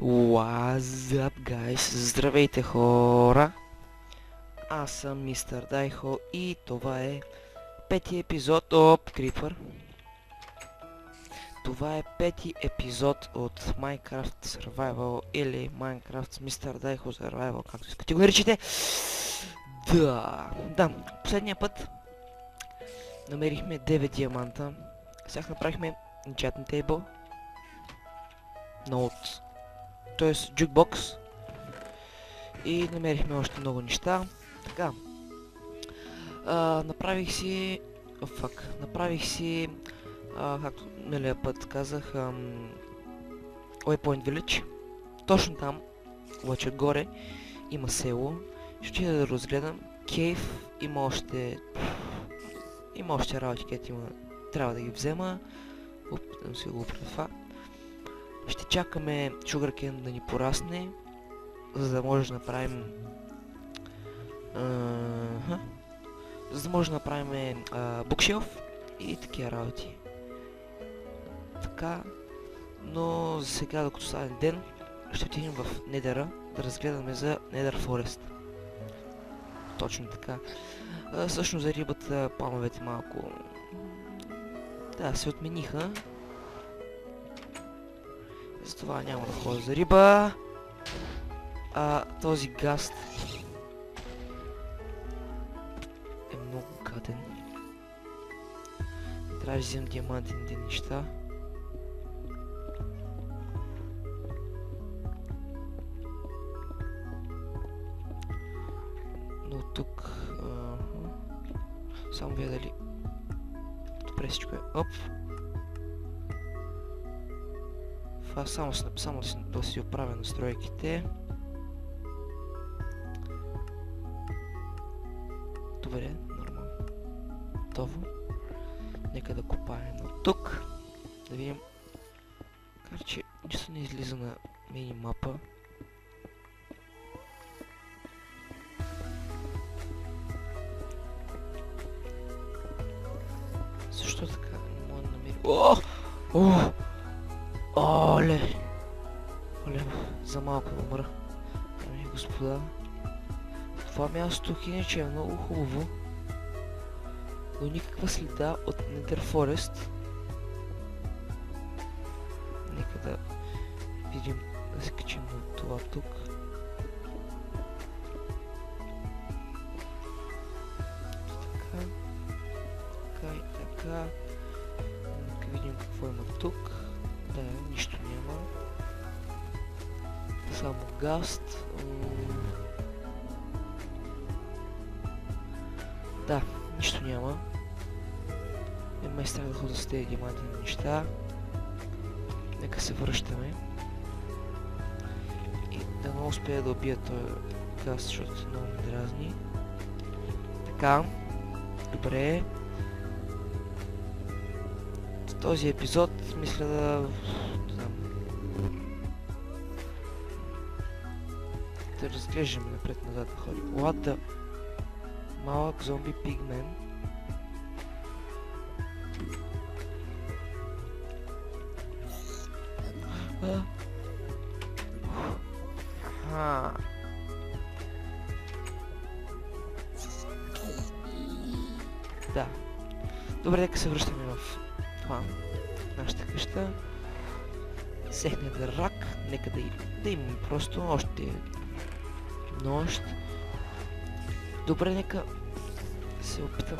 What's up, guys? Здравейте, хора! Аз съм мистер Дайхо и това е пети епизод от Creeper. Това е пети епизод от Minecraft Survival или Minecraft Mr. Daiho Survival, както искате го наричате. Да, последния път намерихме 9 диаманта. Сега направихме enchantment table, note, т.е. jukebox, и намерихме още много неща. Така, направих си, както миналия път казах, Waypoint Village. Точно там, обаче горе, има село. Ще отида да разгледам. Кейв, има още работи, където трябва да ги взема. Опитам се го пред това. Ще чакаме Sugarcane да ни порасне, за да може да направим букшелф и такива работи. Така, но за сега, докато стане ден, ще отидем в Недера да разгледаме за Nether Forest. Точно така. Всъщност за рибата плановете малко се отмениха. Затова няма да ходя за риба. Този гаст е много гаден. Трябва да вземем диамантените неща. Но тук... само вие дали... Добре, всичко е... Оп! Това само да си оправя настройките. Добре, нормално. Готово. Нека да копаем от тук. Да видим. Че нищо не излиза на мини-мапа. Защо така не мога да намеря... Оле, за малко умра. Ами, господа, това място иначе е много хубаво, но никаква следа от Nether Forest. Нека да видим, да се качим на това тук. Така и така. Нека видим какво има тук. Да, нищо няма. Само гаст. Да, нищо няма. Май страх да ходя с тези диамантени неща. Нека се връщаме. И да не успея да убия този гаст, защото много ме дразни. Така. Добре. В този епизод мисля да разглеждаме напред-назад хора. What the... Малък зомби пигмен. Да. Добре, нека се връщаме в нашата къща. Сехне да рак. Нека да имаме просто още нощ. Добре, нека се опитам.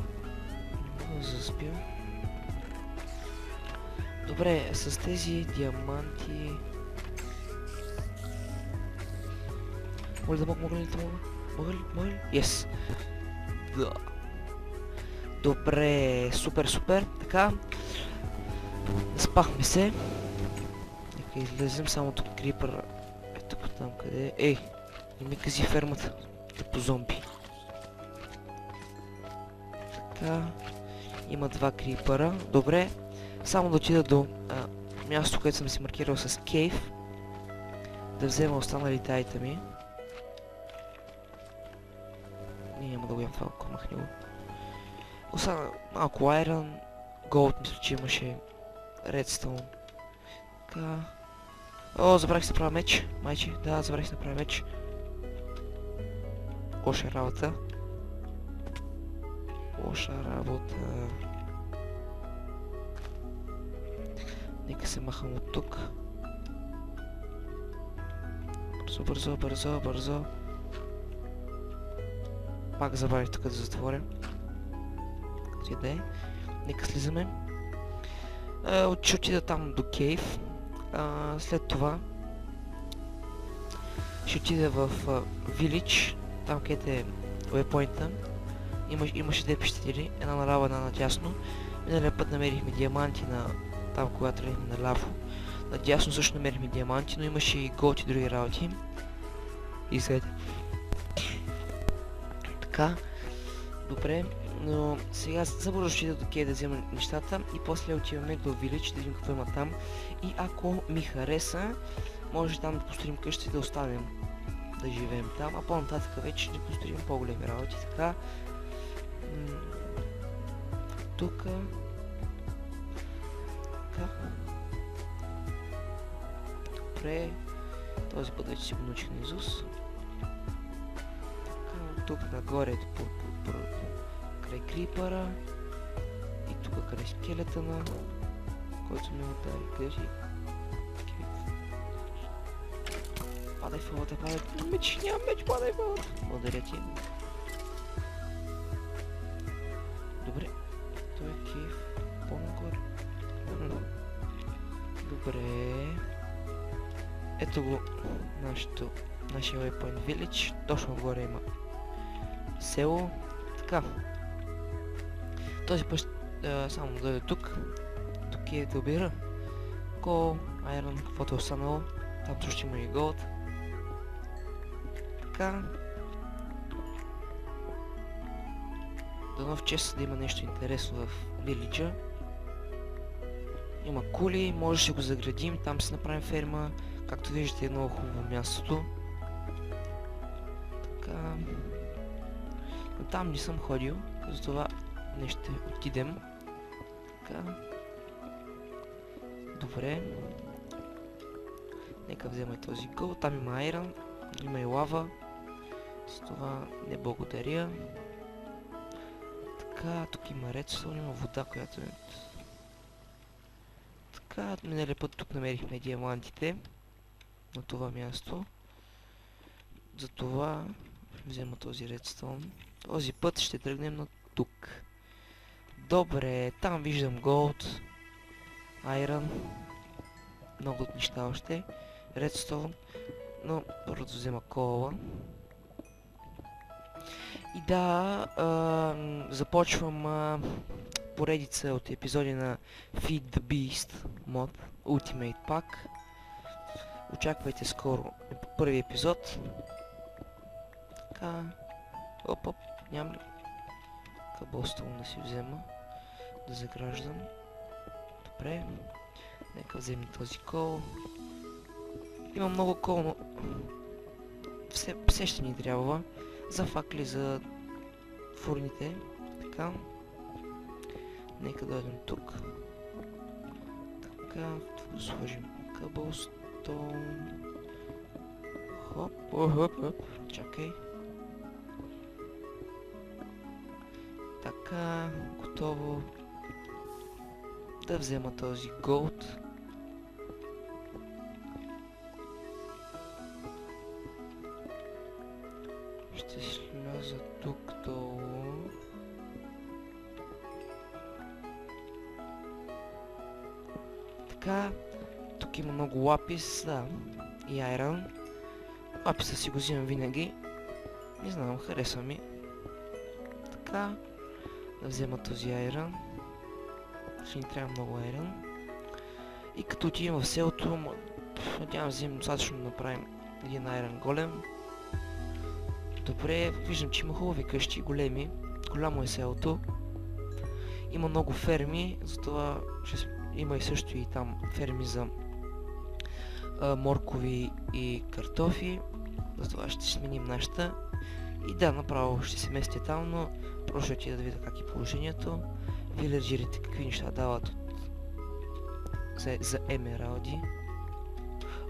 Не мога да заспя. Добре, с тези диаманти... Мога ли? Yes! Да. Добре, супер. Така. Спахме се. Нека излезем само тук крипър. Ето там къде е. Ей! Не ми кази фермата. Тъпо зомби. Така. Има два крипъра. Добре. Само да отида до място, което съм си маркирал с кейв. Да взема останалите айтеми. Няма да го ям това, ако махнило. Остана малко iron, gold, мисля, че имаше redstone. Така. О, забравих си да правя меч. Майче, да, забравих си да правя меч. Лоша работа. Лоша работа. Нека се махам от тук. Бързо, бързо, бързо, бързо. Пак забравих тук да затворя. Къде да е? Нека слизаме. Ще отида там до кейв. След това ще отида в Village, там където е waypoint-а. Имаше две пещери, една наляво, една надясно. Миналия път намерихме диаманти на там, когато тръгнахме наляво. Надясно също намерихме диаманти, но имаше и голд и други работи. И след. Така. Добре, но сега забързо ще ида до Кей да взема нещата и после отиваме до Village да видим какво има там. И ако ми хареса, може там да построим къща и да останем да живеем там, а по-нататък вече ще построим по-големи работи. Така. Тук. Така. Добре. Този път вече си го научих на Изус. Тук нагоре край крипъра и тук край скелетъна, който ми удари. Къде си? Падай в вода, падай. Меч, нямам меч, падай в вода. Благодаря ти. Добре. Той е кейв. По-нагоре. Добре. Ето го нашия waypoint village. Точно горе има село. Така. Този път само да дойде тук. Тук е да обира. Кол, айрон, каквото е останало. Там също има и голд. Така. Дано в чест да има нещо интересно в вилиджа. Има кули, може да го заградим, там си направим ферма. Както виждате е много хубаво мястото. Така. Но там не съм ходил, затова не ще отидем. Така. Добре. Нека взема и този гол. Там има айрон, има и лава. С това не благодаря. Така, тук има редстоун, има вода, която е... Така, миналия път тук намерихме диамантите. На това място. Затова взема този редстоун. Този път ще тръгнем на тук. Добре, там виждам голд, айрон, много от неща още, редстоун, но първо да взема кола. И да, започвам поредица от епизоди на Feed the Beast мод, Ultimate Pack. Очаквайте скоро първи епизод. Така, оп, нямам ли кабелстоун да си взема, да заграждам. Добре, нека вземем този кол. Има много кол, но все ще ни трябва за факли, за фурните. Така, нека дойдем тук. Така, тук да сложим кабелстоун. Хоп, хоп, чакай. Така, готово. Да взема този голд. Ще сляза тук долу. Така, тук има много лапис, да, и айрон. Лаписа си го взимам винаги. Не знам, харесва ми. Така, да взема този айрон. Ще ни трябва много айрон. И като отидем в селото, надявам да вземем достатъчно да направим един айрон голем. Добре, виждам, че има хубави къщи, големи. Голямо е селото. Има много ферми, затова има и също и там ферми за моркови и картофи. Затова ще сменим нашата. И да, направо ще се местя там, но просто ще отида да видя как е положението. Виледжерите какви неща дават за емералди.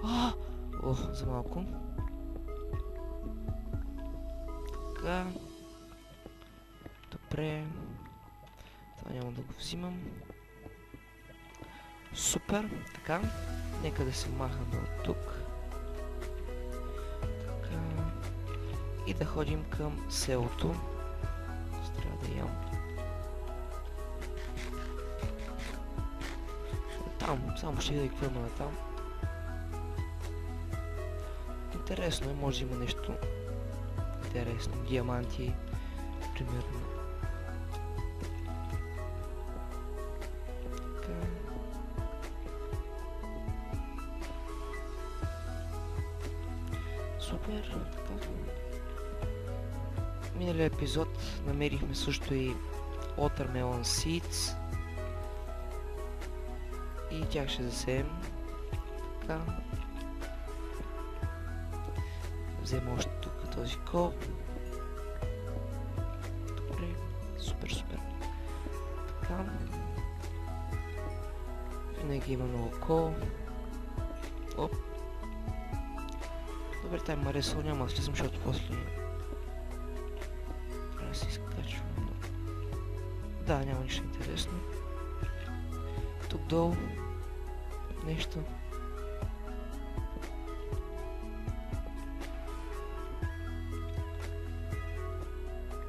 О, за малко. Така. Добре. Това няма да го взимам. Супер. Така. Нека да се махаме от тук. Така. И да ходим към селото. Трябва да ям. Там. Само ще видя какво има на там. Интересно е, може да има нещо интересно. Диаманти, примерно. Така. Супер. Така. Миналия епизод намерихме също и Watermelon Seeds. И тях ще засеем. Така. Взема още тук този кол. Добре. Супер, супер. Така. Винаги има много кол. Оп. Добре, тай Маресъл няма да слизам, защото после трябва да се изкачвам. Да, няма нищо интересно. Тук долу. Нещо.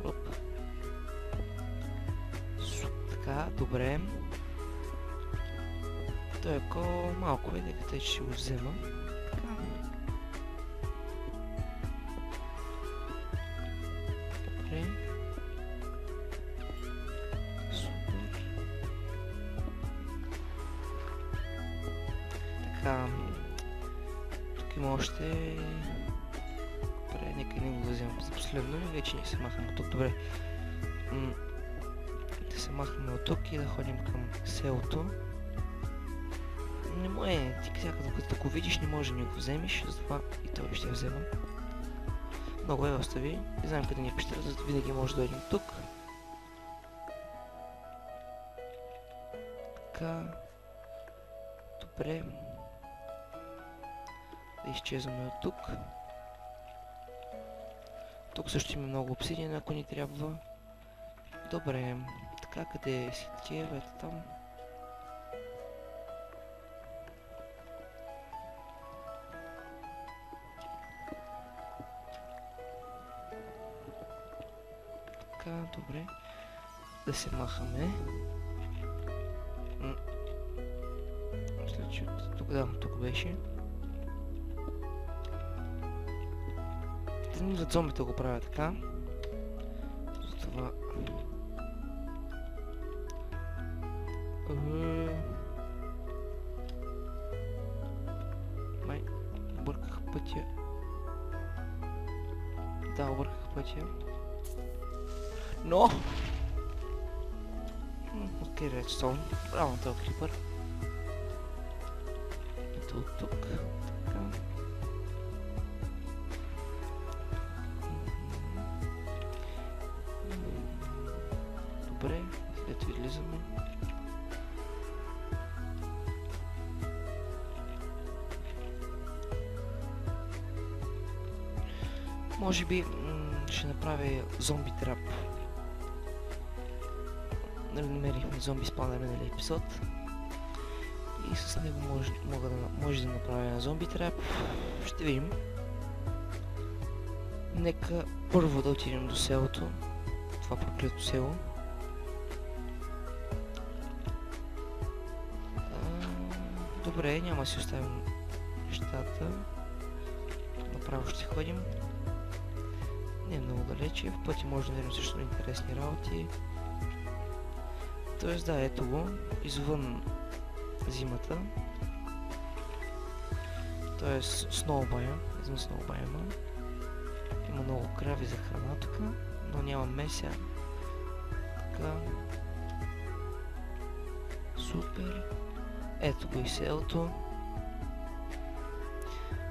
Оп. Така, добре. Той е кол малко е, дека те ще го взема. Така. Добре. Супер. Така. Тук има още... Добре, нека не го вземам за последно и вече не се махаме от тук. Добре. Да се махаме от тук и да ходим към селото. Не може, ти сега като го видиш не може да ни го вземеш, затова и той ще я взема. Много е остави. Не знам къде ни е пещера, защото винаги може да дойдем тук. Така. Добре. Да изчезваме от тук. Тук също има много обсидиан, ако ни трябва. Добре. Така, къде си такива? Ето там. Така, добре. Да се махаме. Мисля, че тук, да, тук беше. За зомбите го правя така. Затова... Май, обърках пътя. Да, обърках пътя. Но! Окей, редстоун. Браво на този крипър. Ето от тук. Така. Добре, ето излизаме. Може би ще направя зомби трап. Намерихме зомби спавнер на миналия епизод. И с него може да направя зомби трап. Ще видим. Нека първо да отидем до селото. Това проклето село. Добре, няма да си оставим нещата. Направо ще ходим. Не е много далече, в пъти може да намерим също интересни работи. Тоест да, ето го, извън зимата. Тоест сноубайм, извън сноубайма. Има много крави за храна тук, но няма меся. Така. Супер. Ето го и селото.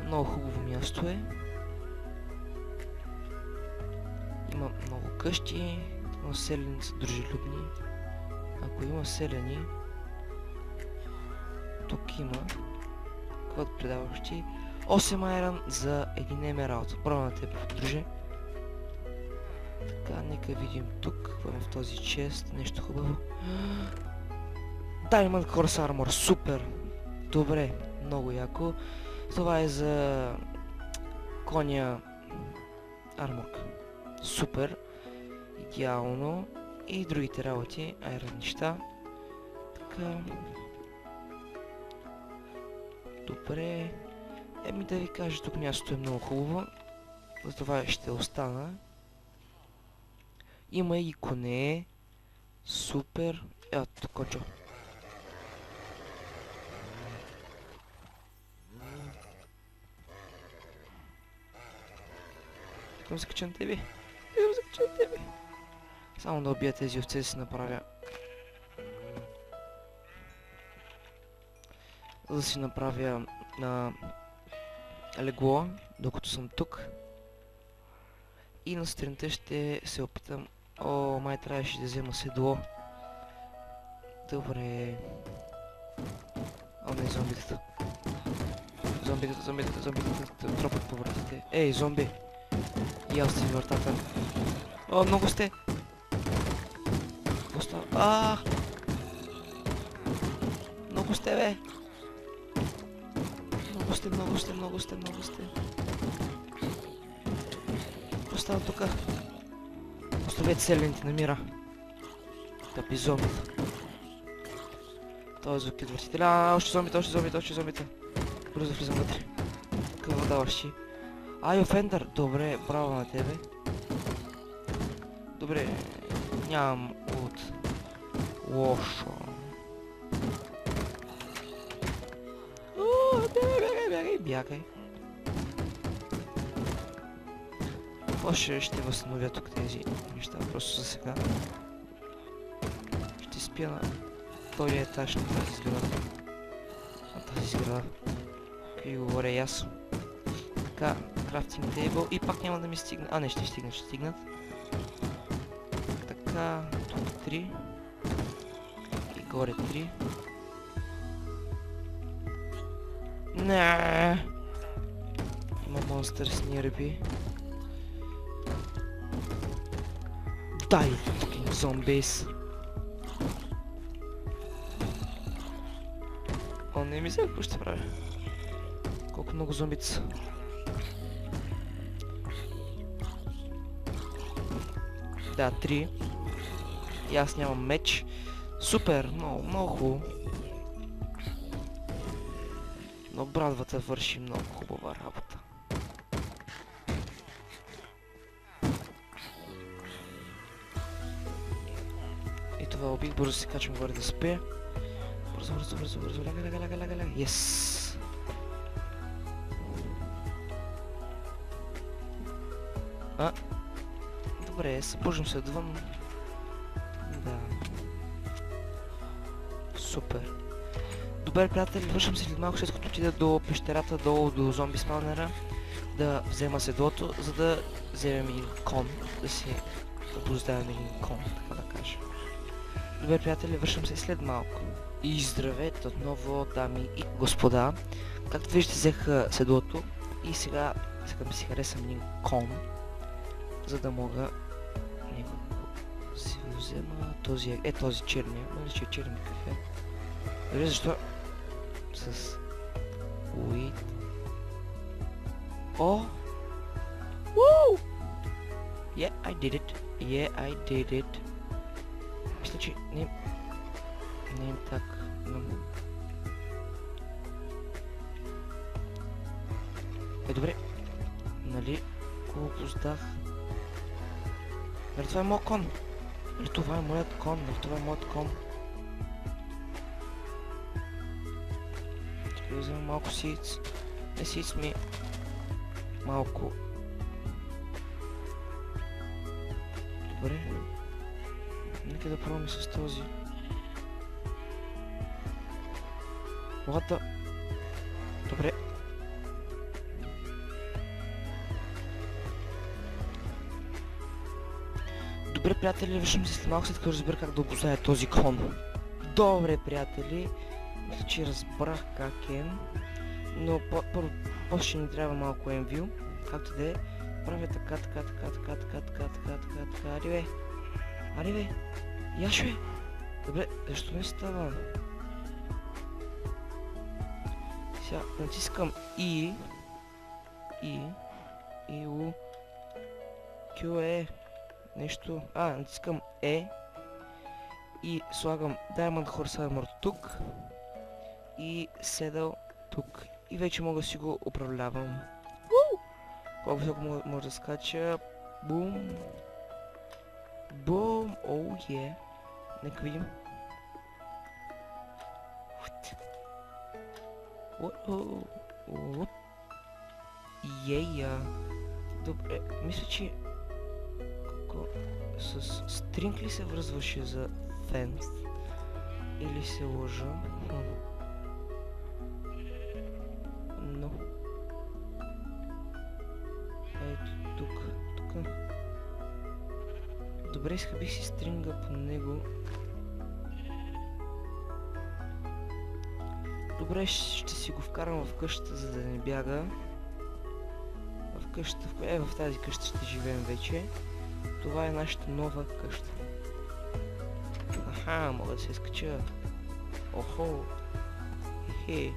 Много хубаво място е. Има много къщи, но селяни са дружелюбни. Ако има селяни, тук има Код предаващи. 8 айрон за 1 емералд. Браво на теб, друже. Така, нека видим тук, какво е в този чест, нещо хубаво. Diamond Horse Armor, супер! Добре, много яко. Това е за коня арморк. Супер, идеално. И другите работи, айрон неща. Така. Добре. Еми да ви кажа, тук мястото е много хубаво. Затова ще остана. Има и коне. Супер. Ето, кончо. Искам се кача на тебе. Искам се кача на тебе. Само да убия тези овце да си направя. За да си направя на легло, докато съм тук. И на сутринта ще се опитам. О, май трябваше да взема седло. Добре. О, не, зомбитата. Зомбитата тропат по вратите. Ей, зомби! Ял си вратата. О, много сте! Остава. Ааа! Много сте, бе! Много сте. Остава тука. Оставете селените на мира. Тъпи зомбита. Той е звук от въртителя. Още зомбита. Бързо влизам вътре. Какво даваш ти? Ай, офендър! Добре, браво на тебе. Добре, нямам от лошо. Бягай. После ще възстановя тук тези неща, просто за сега. Ще спя на втория етаж на тази сграда. Какви говоря и аз. Така, крафтинг тейбъл и пак няма да ми стигне. А, не, ще стигнат. Така, тук 3. И горе 3. Не. Има монстър с нирби. Дай, fucking zombies. О, не ми сега какво ще правя. Колко много зомбите са. Да, 3. И аз нямам меч. Супер, много хубаво. Но брадвата върши много хубава работа. И това убих, бързо се качвам горе да спя. Бързо, ляга. Yes! Добре, събуждам се отвън. Да. Супер. Добре, приятели, вършам се след малко, след като отида до пещерата, долу до зомби спаунера, да взема седлото, за да вземем един кон, да си обуздаваме един кон, така да кажа. Добре, приятели, вършам се след малко. И здравейте отново, дами и господа. Както виждате, взех седлото и сега ми си харесам един кон, за да мога да си взема този, този черния, нали че е черни кафе. Дали защо с уит. О! Уу! Yeah, I did it. Мисля, че не е так. Добре. Нали го опоздах? Нали това е моят кон? Нали това е моят кон? Ще да взема малко сиц. Не сиц ми. Малко. Добре. Нека да пробваме с този. What? Добре. Добре, приятели, вършим се след малко, след като разбера как да обозная този кон. Добре, приятели. Мисля, че разбрах как е. Но първо, после ще ни трябва малко енвил. Както да е. Правя така. Ари бе. Ари бе. Яш бе. Добре, защо не става? Сега натискам И. У. Q е. Нещо. Натискам E. И слагам Diamond Horse Armor тук. И Saddle тук. И вече мога да си го управлявам. Колко високо може да скача. Бум. Бум. Оу е. Нека видим. Добре, мисля, че с стринг ли се връзваше за фенс? Или се лъжа? Но. Ето тук. Добре, изхабих си стринга по него. Добре, ще си го вкарам в къщата, за да не бяга. В къщата, в тази къща ще живеем вече. Това е нашата нова къща. Мога да се изкача. Охо. Хе.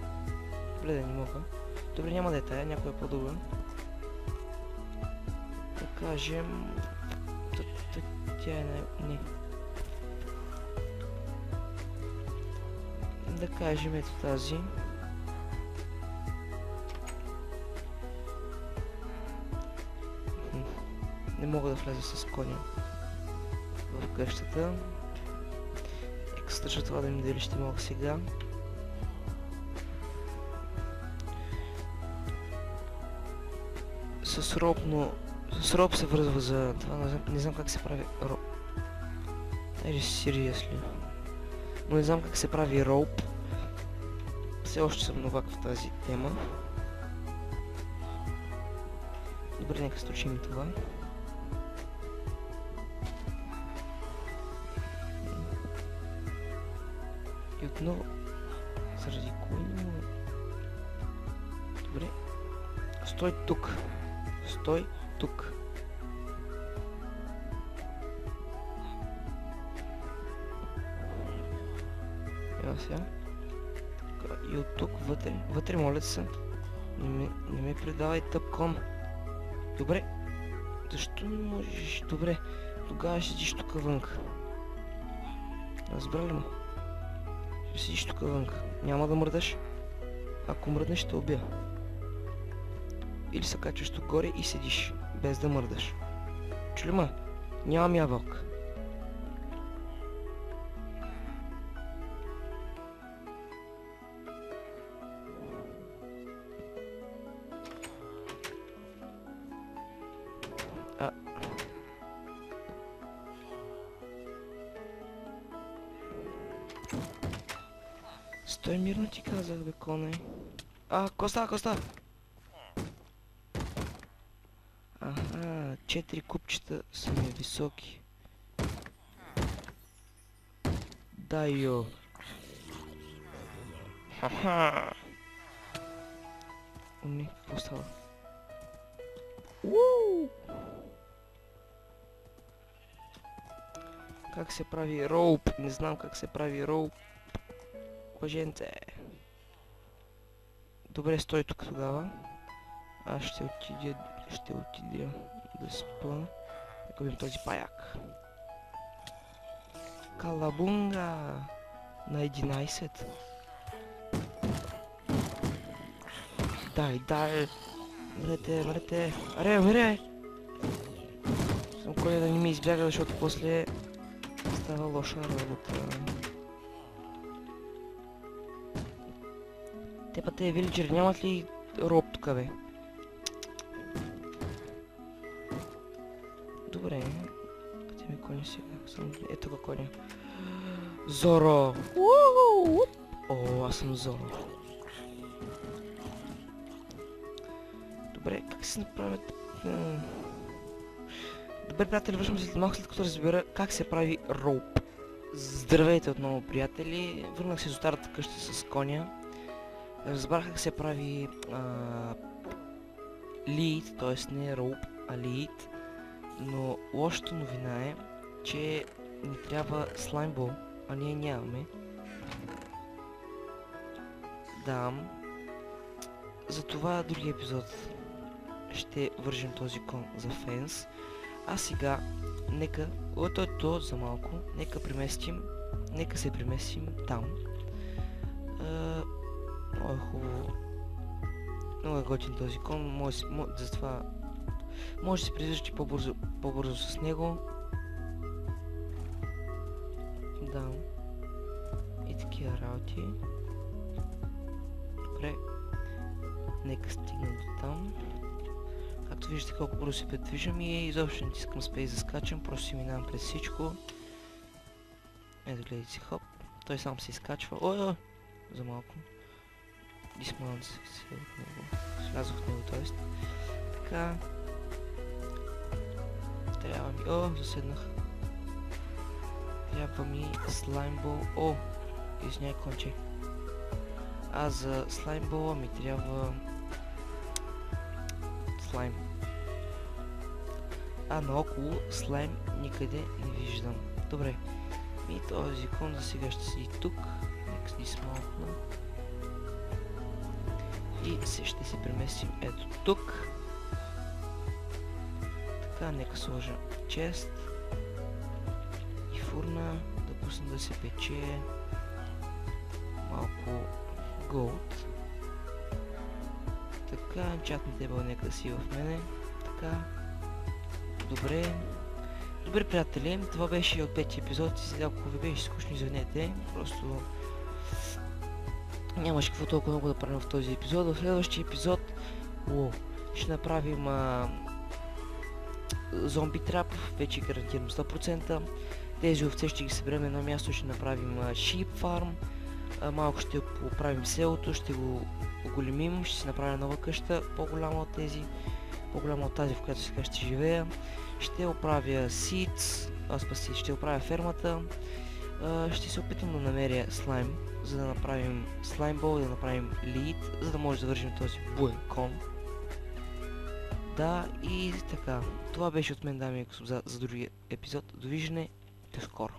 Добре, да не мога. Добре, няма да е тая, някоя по-друга. Да кажем... Тя е не. Да кажем ето тази. Не мога да вляза с коня в къщата. Екстра това да ми дали ще мога сега. С роб, но... С роб се връзва за това, не знам как се прави роб. Айде сериозно. Но не знам как се прави роуп. Все още съм новак в тази тема. Добре, нека случим и това. И отново... Заради кой не мога... Добре. Стой тук. Стой тук. Сега. И от тук вътре моля се. Не ме предавай тъпком. Добре. Защо не можеш? Добре. Тогава ще седиш тук вънка. Разбрали ме? Ще седиш тук вънка. Няма да мръдаш. Ако мръднеш, ще убия. Или се качваш тук горе и седиш. Без да мръдаш. Чули ме? Нямам ябълк. Стой мирно ти казах, бе, коне. Коста! Аха, 4 купчета са ми високи. Дай йо. Хаха. Не, какво става? Как се прави роуп? Не знам как се прави роуп. Мъженце. Добре, стой тук тогава. Аз ще отидя да спа. Нека видим този паяк. Калабунга на 11. Дай. Мрете. Аре. Съм коня да не ми избяга, защото после става лоша работа. Те вилиджери нямат ли роб тук, бе? Добре. Къде ми коня сега? Ето го коня. Зоро! О, аз съм Зоро. Добре, как се направят... Добре, приятели, връщам се след малко, след като разбера как се прави роуп. Здравейте отново, приятели. Върнах се до старата къща с коня. Разбрах как се прави лид, т.е. не роуп, а лид, но лошата новина е, че ни трябва слаймбол, а ние нямаме. Да, затова другия епизод ще вържим този кон за фенс. А сега, нека, то за малко, нека се преместим там. Много е хубаво. Много е готин този кон, затова може да се придвижите по-бързо с него. Да. И такива работи. Добре. Нека стигнем до там. Както виждате колко бързо се предвиждам и изобщо не искам спейс да скачам, просто си минавам през всичко. Ето гледайте си, хоп. Той сам се изкачва. Ой, за малко. Дисмаунт се от него. Слязох в него, т.е. Така. Трябва ми... заседнах. Трябва ми слаймбол. Извиняй, конче. А за слаймбола ми трябва... слайм. А наоколо слайм никъде не виждам. Добре. И този кон за сега ще седи тук. Нека дисмаунтна. И ще се преместим ето тук. Така, нека сложа чест и фурна, да пусна да се пече малко голд. Така, чатна дебъл нека си в мене. Така. Добре. Добре, приятели, това беше от 5 епизод и сега ако ви беше скучно, извинете, просто нямаше какво толкова много да правим в този епизод. В следващия епизод ще направим зомби трап, вече гарантирам 100%. Тези овце ще ги съберем на едно място, ще направим sheep farm. Малко ще поправим селото, ще го оголемим, ще си направим нова къща, по-голяма от тези, по-голяма от тази, в която сега ще живея. Ще оправя seeds, ще оправя фермата. Ще се опитам да намеря слайм, за да направим слаймбол и да направим лид, за да може да вържим този буен кон. Да, и така. Това беше от мен, дами и господа, за другия епизод. Довиждане, до скоро.